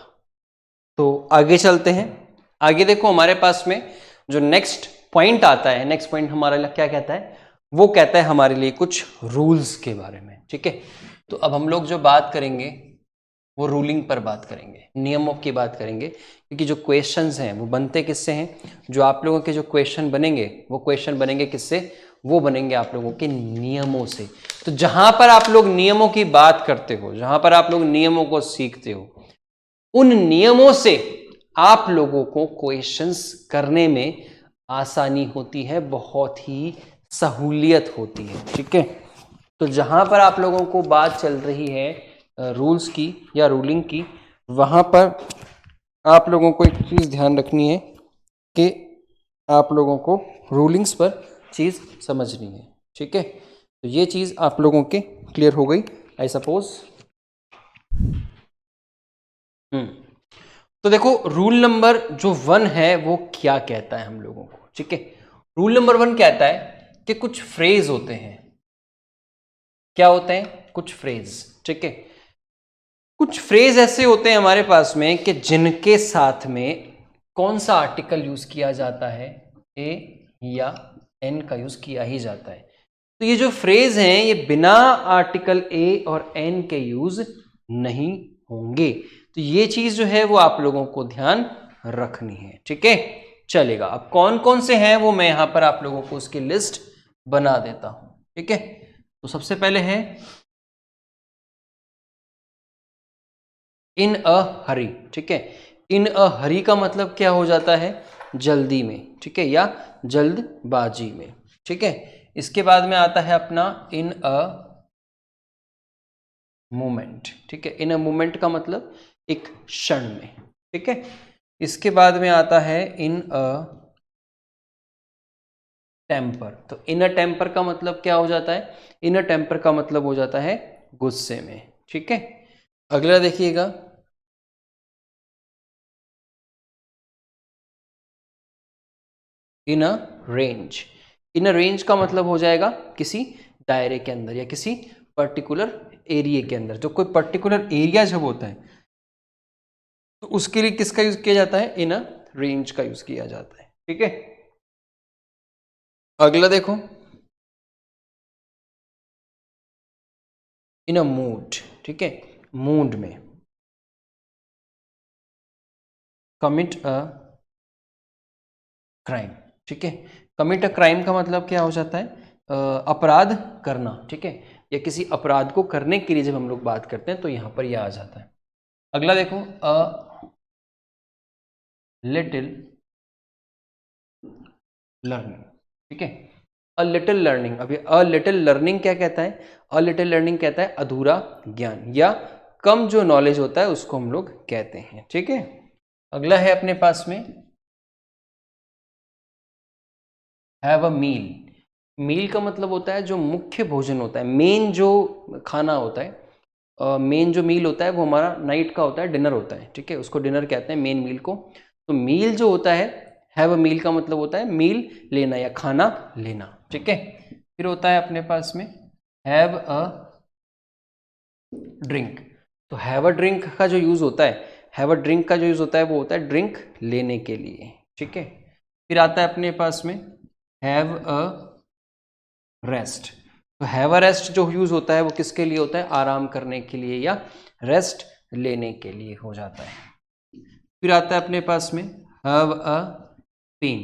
तो आगे चलते हैं। आगे देखो हमारे पास में जो नेक्स्ट पॉइंट आता है, नेक्स्ट पॉइंट हमारे लिए क्या कहता है, वो कहता है हमारे लिए कुछ रूल्स के बारे में, ठीक है। तो अब हम लोग जो बात करेंगे वो रूलिंग पर बात करेंगे, नियमों की बात करेंगे, क्योंकि जो क्वेश्चंस हैं वो बनते किससे हैं, जो आप लोगों के जो क्वेश्चन बनेंगे वो क्वेश्चन बनेंगे किससे, वो बनेंगे आप लोगों के नियमों से। तो जहां पर आप लोग नियमों की बात करते हो, जहां पर आप लोग नियमों को सीखते हो, उन नियमों से आप लोगों को क्वेश्चंस करने में आसानी होती है, बहुत ही सहूलियत होती है, ठीक है। तो जहां पर आप लोगों को बात चल रही है रूल्स की या रूलिंग की, वहां पर आप लोगों को एक चीज ध्यान रखनी है कि आप लोगों को रूलिंग्स पर चीज समझनी है, ठीक है। तो ये चीज आप लोगों के क्लियर हो गई आई सपोज। तो देखो रूल नंबर जो 1 है वो क्या कहता है हम लोगों को, ठीक है। रूल नंबर 1 कहता है कि कुछ फ्रेज होते हैं, क्या होते हैं, कुछ फ्रेज, ठीक है। कुछ फ्रेज ऐसे होते हैं हमारे पास में कि जिनके साथ में कौन सा आर्टिकल यूज किया जाता है, ए या एन का यूज किया ही जाता है। तो ये जो फ्रेज हैं ये बिना आर्टिकल ए और एन के यूज नहीं होंगे। तो ये चीज जो है वो आप लोगों को ध्यान रखनी है, ठीक है। चलेगा, अब कौन कौन से हैं वो मैं यहां पर आप लोगों को उसकी लिस्ट बना देता हूं, ठीक है। तो सबसे पहले है इन अ हरी, ठीक है। इन अ हरी का मतलब क्या हो जाता है, जल्दी में, ठीक है, या जल्दबाजी में, ठीक है। इसके बाद में आता है अपना इन अ मोमेंट, ठीक है। इन अ मोमेंट का मतलब एक क्षण में, ठीक है। इसके बाद में आता है इन अ टेम्पर। तो इन अ टेम्पर का मतलब क्या हो जाता है, इन अ टेम्पर का मतलब हो जाता है गुस्से में, ठीक है। अगला देखिएगा इन अ रेंज। इन अ रेंज का मतलब हो जाएगा किसी दायरे के अंदर या किसी पर्टिकुलर एरिया के अंदर। जो कोई पर्टिकुलर एरिया जब होता है तो उसके लिए किसका यूज किया जाता है, इन अ रेंज का यूज किया जाता है, ठीक है। अगला देखो इन अ मूड, ठीक है, मूड में। कमिट अ क्राइम, ठीक है। कमिट अ क्राइम का मतलब क्या हो जाता है, अपराध करना, ठीक है, या किसी अपराध को करने के लिए जब हम लोग बात करते हैं तो यहां पर यह आ जाता है। अगला देखो अ लिटिल लर्निंग, ठीक है। अ लिटिल लर्निंग, अभी अ लिटिल लर्निंग क्या कहता है, अ लिटिल लर्निंग कहता है अधूरा ज्ञान या कम जो नॉलेज होता है उसको हम लोग कहते हैं, ठीक है। अगला है अपने पास में हैव अ मील। मील का मतलब होता है जो मुख्य भोजन होता है, मेन जो खाना होता है, मेन जो मील होता है वो हमारा नाइट का होता है, डिनर होता है, ठीक है, उसको डिनर कहते हैं मेन मील को। तो मील जो होता है, हैव अ मील का मतलब होता है मील लेना या खाना लेना, ठीक है। फिर होता है अपने पास में हैव अ ड्रिंक। तो हैव अ ड्रिंक का जो यूज होता है, हैव अ ड्रिंक का जो यूज होता है वो होता है ड्रिंक लेने के लिए, ठीक है। फिर आता है अपने पास में हैव अ रेस्ट। तो हैव अ रेस्ट जो यूज होता है वो किसके लिए होता है, आराम करने के लिए या रेस्ट लेने के लिए हो जाता है। फिर आता है अपने पास में हैव अ पेन।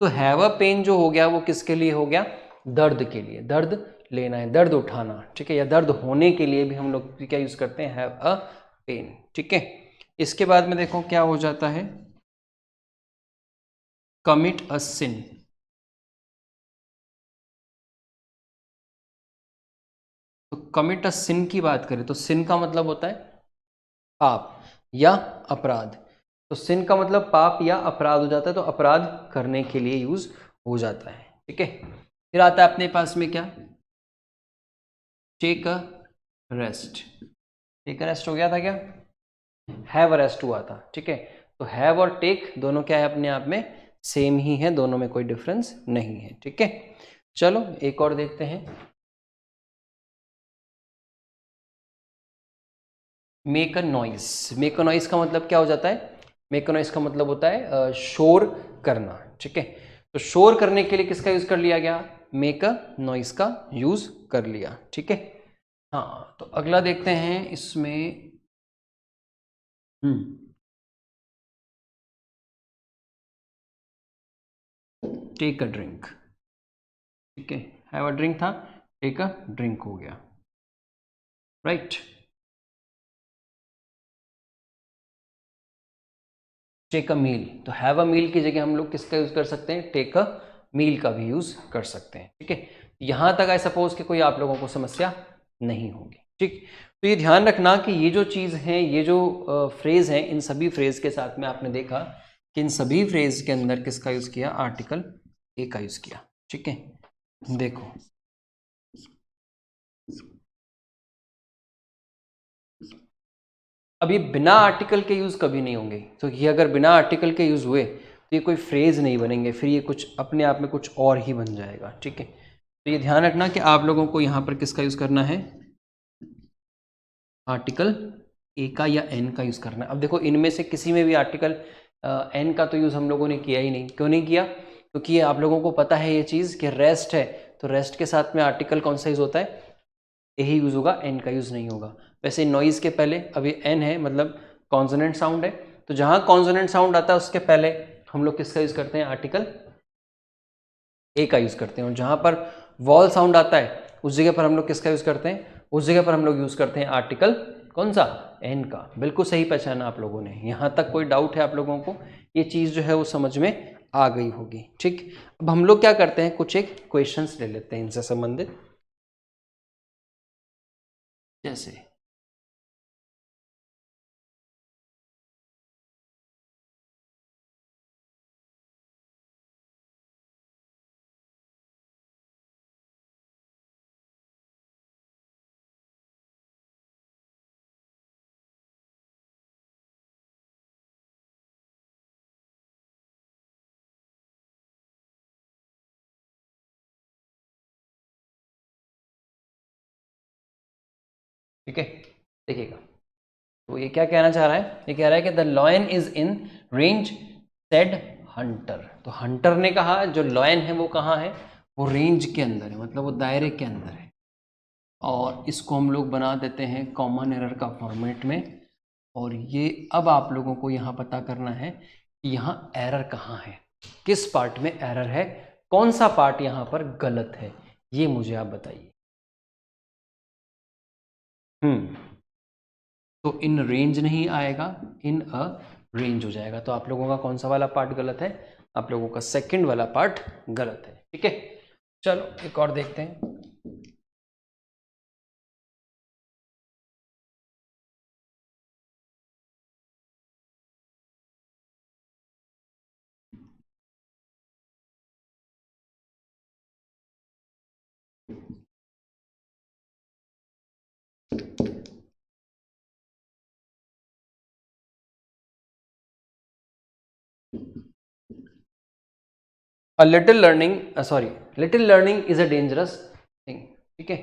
तो हैव अ पेन जो हो गया वो किसके लिए हो गया, दर्द के लिए, दर्द लेना है, दर्द उठाना, ठीक है, या दर्द होने के लिए भी हम लोग क्या यूज करते हैं, हैव अ पेन, ठीक है। इसके बाद में देखो क्या हो जाता है, कमिट अ सिन। तो कमिट अ सिन की बात करें तो सिन का मतलब होता है पाप या अपराध। तो सिन का मतलब पाप या अपराध हो जाता है, तो अपराध करने के लिए यूज हो जाता है, ठीक है। फिर आता है अपने पास में क्या, take a rest. Take a rest हो गया था क्या, हैव अ रेस्ट हुआ था, ठीक है। तो हैव और टेक दोनों क्या है, अपने आप में सेम ही है, दोनों में कोई डिफरेंस नहीं है, ठीक है। चलो एक और देखते हैं, make a noise. Make a noise का मतलब क्या हो जाता है, मेक अ नॉइस का मतलब होता है शोर करना, ठीक है। तो शोर करने के लिए किसका यूज कर लिया गया, मेक अ नॉइस का यूज कर लिया, ठीक है। हाँ, तो अगला देखते हैं इसमें टेक अ ड्रिंक, ठीक है, हैव अ ड्रिंक था, टेक अ ड्रिंक हो गया, राइट। टेक अ मील, तो हैव अ मील की जगह हम लोग किसका यूज कर सकते हैं, टेक अ मील का भी यूज कर सकते हैं, ठीक है। यहां तक आई सपोज कि कोई आप लोगों को समस्या नहीं होगी, ठीक। तो ये ध्यान रखना कि ये जो चीज है, ये जो फ्रेज है, इन सभी फ्रेज के साथ में आपने देखा कि इन सभी फ्रेज के अंदर किसका यूज किया, आर्टिकल ए का यूज किया, ठीक है। देखो अब ये बिना आर्टिकल के यूज कभी नहीं होंगे, तो ये अगर बिना आर्टिकल के यूज हुए तो ये कोई फ्रेज नहीं बनेंगे, फिर ये कुछ अपने आप में कुछ और ही बन जाएगा, ठीक है। तो ये ध्यान रखना कि आप लोगों को यहाँ पर किसका यूज करना है, आर्टिकल ए का या एन का यूज करना है। अब देखो इनमें से किसी में भी आर्टिकल एन का तो यूज हम लोगों ने किया ही नहीं, क्यों नहीं किया, क्योंकि आप लोगों को पता है ये चीज कि रेस्ट है, तो रेस्ट के साथ में आर्टिकल कौन सा यूज होता है, यही यूज होगा, एन का यूज नहीं होगा। वैसे नॉइज के पहले अभी एन है, मतलब कॉन्सोनेंट साउंड है, तो जहां कॉन्सोनेंट साउंड आता है उसके पहले हम लोग किसका यूज करते हैं, आर्टिकल ए का यूज करते हैं, और जहां पर वॉल साउंड आता है उस जगह पर हम लोग किसका यूज करते हैं, उस जगह पर हम लोग यूज करते हैं आर्टिकल कौन सा, एन का। बिल्कुल सही पहचाना आप लोगों ने, यहां तक कोई डाउट है आप लोगों को, ये चीज जो है वो समझ में आ गई होगी, ठीक। अब हम लोग क्या करते हैं, कुछ एक क्वेश्चंस ले लेते हैं इनसे संबंधित, जैसे ठीक है, देखिएगा। तो ये क्या कहना चाह रहा है, ये कह रहा है कि the lion is in range said Hunter. तो हंटर ने कहा जो लॉयन है वो कहाँ है, वो रेंज के अंदर है, मतलब वो दायरे के अंदर है। और इसको हम लोग बना देते हैं कॉमन एरर का फॉर्मेट में। और ये अब आप लोगों को यहाँ पता करना है कि यहाँ एरर कहाँ है, किस पार्ट में एरर है, कौन सा पार्ट यहाँ पर गलत है, ये मुझे आप बताइए। तो इन रेंज नहीं आएगा, इन अ रेंज हो जाएगा। तो आप लोगों का कौन सा वाला पार्ट गलत है, आप लोगों का सेकंड वाला पार्ट गलत है, ठीक है। चलो एक और देखते हैं। A little learning, sorry, little learning is a dangerous thing, ठीक है।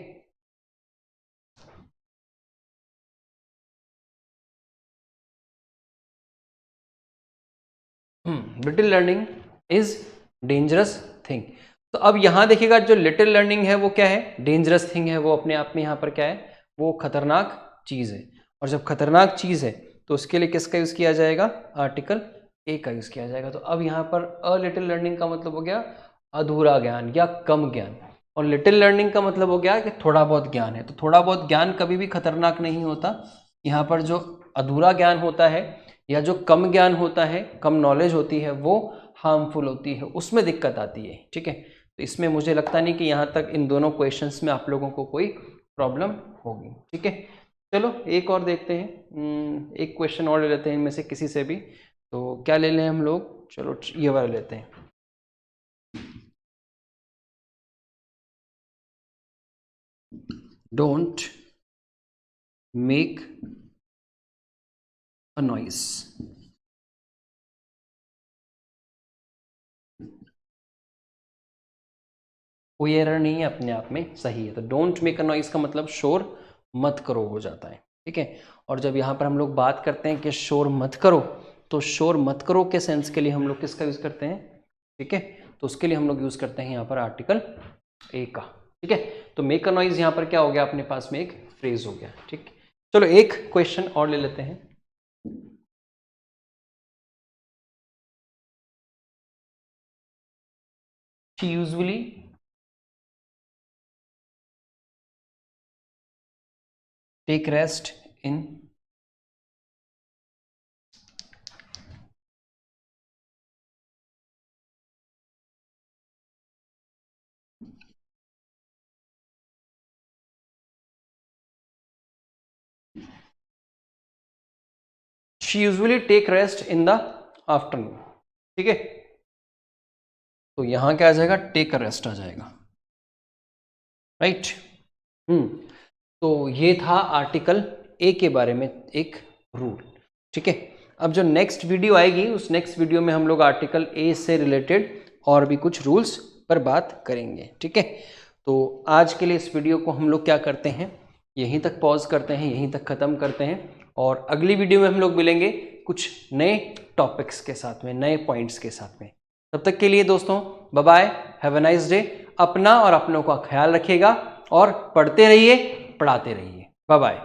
Little learning is dangerous thing. तो अब यहां देखिएगा जो लिटिल लर्निंग है वो क्या है, डेंजरस थिंग है, वो अपने आप में यहां पर क्या है, वो खतरनाक चीज है। और जब खतरनाक चीज है तो उसके लिए किसका यूज किया जाएगा, आर्टिकल ए का यूज किया जाएगा। तो अब यहाँ पर अ लिटिल लर्निंग का मतलब हो गया अधूरा ज्ञान या कम ज्ञान, और लिटिल लर्निंग का मतलब हो गया कि थोड़ा बहुत ज्ञान है। तो थोड़ा बहुत ज्ञान कभी भी खतरनाक नहीं होता। यहाँ पर जो अधूरा ज्ञान होता है या जो कम ज्ञान होता है, कम नॉलेज होती है, वो हार्मफुल होती है, उसमें दिक्कत आती है, ठीक है। तो इसमें मुझे लगता नहीं कि यहाँ तक इन दोनों क्वेश्चंस में आप लोगों को कोई प्रॉब्लम होगी, ठीक है। चलो एक और देखते हैं, एक क्वेश्चन और ले लेते हैं इनमें से किसी से भी। तो क्या ले लें हम लोग, चलो ये वाला लेते हैं। Don't make a noise. कोई एरर नहीं है, अपने आप में सही है। तो डोंट मेक अ नॉइस का मतलब शोर मत करो हो जाता है, ठीक है। और जब यहाँ पर हम लोग बात करते हैं कि शोर मत करो, तो शोर मत करो के सेंस के लिए हम लोग किसका यूज करते हैं, ठीक है। तो उसके लिए हम लोग यूज करते हैं यहाँ पर आर्टिकल ए का, ठीक है। तो मेक अ नॉइज यहाँ पर क्या हो गया, अपने पास में एक फ्रेज हो गया, ठीक। चलो एक क्वेश्चन और ले लेते हैं। She usually take rest in she usually take rest in the afternoon. ठीक है, तो यहां क्या आ जाएगा, टेक रेस्ट आ जाएगा, राइट। तो ये था आर्टिकल ए के बारे में एक रूल। ठीक है, अब जो नेक्स्ट वीडियो आएगी उस नेक्स्ट वीडियो में हम लोग आर्टिकल ए से रिलेटेड और भी कुछ रूल्स पर बात करेंगे। ठीक है, तो आज के लिए इस वीडियो को हम लोग क्या करते हैं, यहीं तक पॉज करते हैं, यहीं तक ख़त्म करते हैं, और अगली वीडियो में हम लोग मिलेंगे कुछ नए टॉपिक्स के साथ में, नए पॉइंट्स के साथ में। तब तक के लिए दोस्तों bye bye, have a nice day. अपना और अपनों का ख्याल रखिएगा और पढ़ते रहिए, पढ़ाते रहिए। Bye bye.